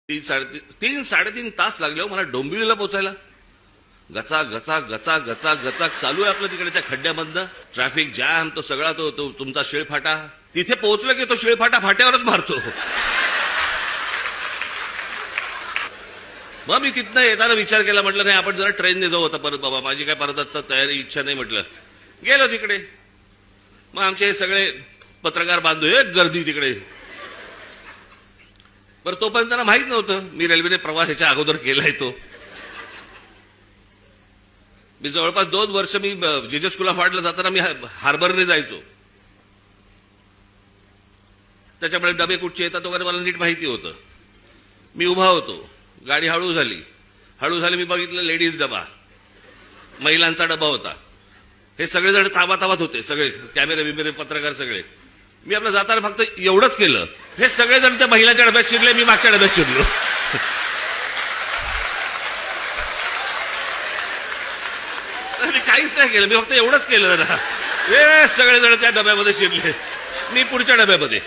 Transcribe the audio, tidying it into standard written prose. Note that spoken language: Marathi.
तीन साडेतीन तास लागले हो मला डोंबिवलीला पोहोचायला. गचा गचा गचा गचा गचा चालू आहे आपलं तिकडे त्या खड्ड्यामधनं. ट्रॅफिक जॅम, तो सगळा तो तुमचा शिळफाटा. तिथे पोहोचलं की तो शिळफाटा फाट्यावरच मारतो. मग मी तिथनं येताना विचार केला, म्हटलं नाही आपण जरा ट्रेनने जाऊ आता परत. बाबा माझी काय परत आता तयारी इच्छा नाही. म्हटलं गेलो तिकडे. मग आमचे सगळे पत्रकार बांधू एक गर्दी तिकडे. बरं तोपर्यंत त्यांना माहित नव्हतं मी रेल्वेने प्रवास ह्याच्या अगोदर केलाय तो. मी जवळपास 2 वर्ष मी जेजे स्कूल ऑफ आर्टला जाताना मी हार्बरने जायचो. त्याच्यामुळे डबे कुठचे येतात वगैरे मला नीट माहिती होतं. मी उभा होतो, गाडी हळू झाली मी बघितलं लेडीज डबा, महिलांचा डबा होता. हे सगळेजण ताबाताबात होते, सगळे कॅमेरे बिमेरे पत्रकार सगळे. मी आपलं जाताना फक्त एवढंच केलं, हे सगळेजण त्या महिलांच्या डब्यात शिरले, मी मागच्या डब्यात शिरलो. मी काहीच नाही केलं, मी फक्त एवढंच केलं ना. हे सगळेजण त्या डब्यामध्ये शिरले, मी पुढच्या डब्यामध्ये.